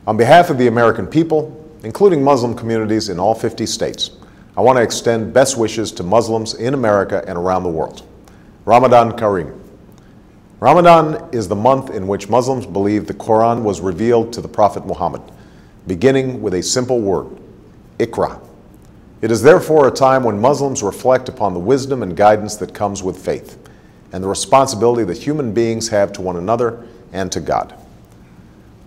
On behalf of the American people, including Muslim communities in all 50 states, I want to extend best wishes to Muslims in America and around the world. Ramadan Kareem. Ramadan is the month in which Muslims believe the Quran was revealed to the Prophet Muhammad, beginning with a simple word, Iqra. It is therefore a time when Muslims reflect upon the wisdom and guidance that comes with faith, and the responsibility that human beings have to one another and to God.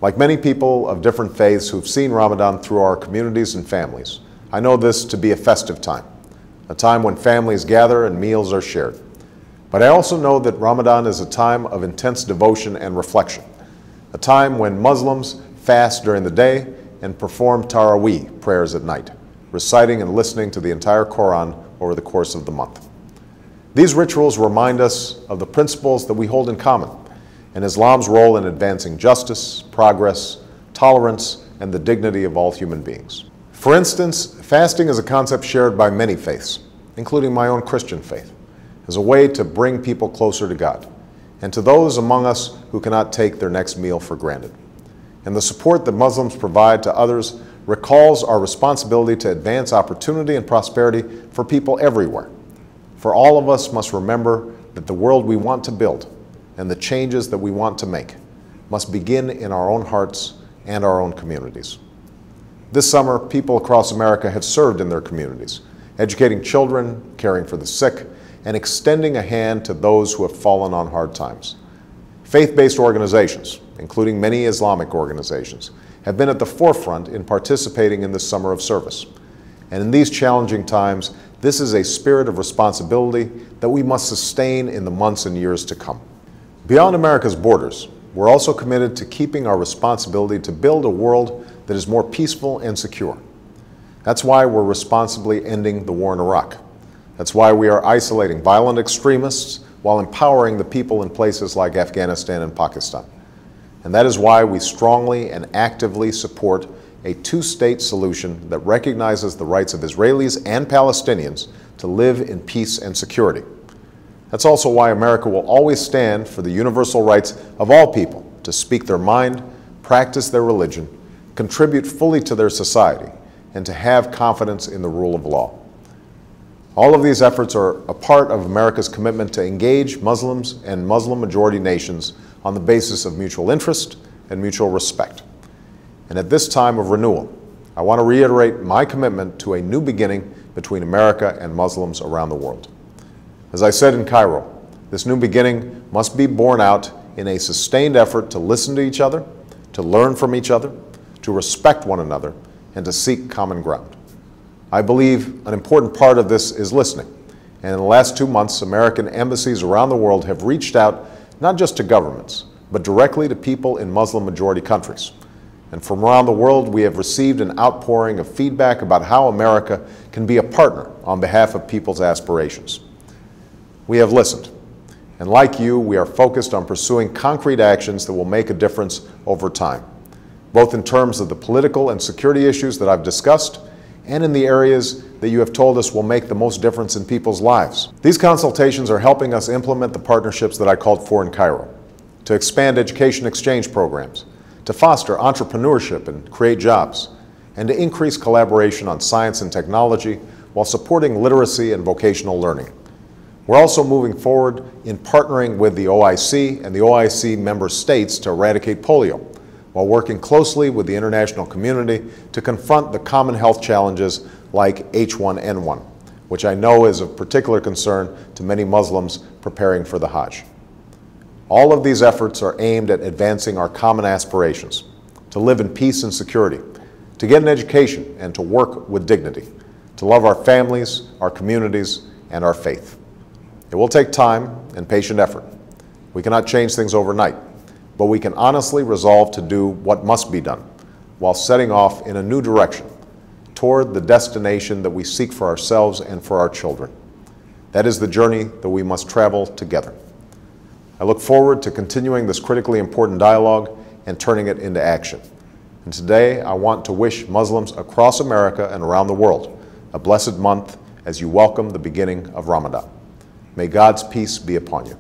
Like many people of different faiths who've seen Ramadan through our communities and families, I know this to be a festive time, a time when families gather and meals are shared. But I also know that Ramadan is a time of intense devotion and reflection, a time when Muslims fast during the day and perform Taraweeh prayers at night, reciting and listening to the entire Quran over the course of the month. These rituals remind us of the principles that we hold in common, and Islam's role in advancing justice, progress, tolerance, and the dignity of all human beings. For instance, fasting is a concept shared by many faiths, including my own Christian faith, as a way to bring people closer to God, and to those among us who cannot take their next meal for granted. And the support that Muslims provide to others recalls our responsibility to advance opportunity and prosperity for people everywhere. For all of us must remember that the world we want to build and the changes that we want to make must begin in our own hearts and our own communities. This summer, people across America have served in their communities, educating children, caring for the sick, and extending a hand to those who have fallen on hard times. Faith-based organizations, including many Islamic organizations, have been at the forefront in participating in this summer of service. And in these challenging times, this is a spirit of responsibility that we must sustain in the months and years to come. Beyond America's borders, we're also committed to keeping our responsibility to build a world that is more peaceful and secure. That's why we're responsibly ending the war in Iraq. That's why we are isolating violent extremists while empowering the people in places like Afghanistan and Pakistan. And that is why we strongly and actively support a two-state solution that recognizes the rights of Israelis and Palestinians to live in peace and security. That's also why America will always stand for the universal rights of all people to speak their mind, practice their religion, contribute fully to their society, and to have confidence in the rule of law. All of these efforts are a part of America's commitment to engage Muslims and Muslim-majority nations on the basis of mutual interest and mutual respect. And at this time of renewal, I want to reiterate my commitment to a new beginning between America and Muslims around the world. As I said in Cairo, this new beginning must be borne out in a sustained effort to listen to each other, to learn from each other, to respect one another, and to seek common ground. I believe an important part of this is listening. And in the last 2 months, American embassies around the world have reached out not just to governments, but directly to people in Muslim-majority countries. And from around the world, we have received an outpouring of feedback about how America can be a partner on behalf of people's aspirations. We have listened, and like you, we are focused on pursuing concrete actions that will make a difference over time, both in terms of the political and security issues that I've discussed, and in the areas that you have told us will make the most difference in people's lives. These consultations are helping us implement the partnerships that I called for in Cairo, to expand education exchange programs, to foster entrepreneurship and create jobs, and to increase collaboration on science and technology while supporting literacy and vocational learning. We're also moving forward in partnering with the OIC and the OIC member states to eradicate polio, while working closely with the international community to confront the common health challenges like H1N1, which I know is of particular concern to many Muslims preparing for the Hajj. All of these efforts are aimed at advancing our common aspirations, to live in peace and security, to get an education and to work with dignity, to love our families, our communities, and our faith. It will take time and patient effort. We cannot change things overnight, but we can honestly resolve to do what must be done while setting off in a new direction toward the destination that we seek for ourselves and for our children. That is the journey that we must travel together. I look forward to continuing this critically important dialogue and turning it into action. And today, I want to wish Muslims across America and around the world a blessed month as you welcome the beginning of Ramadan. May God's peace be upon you.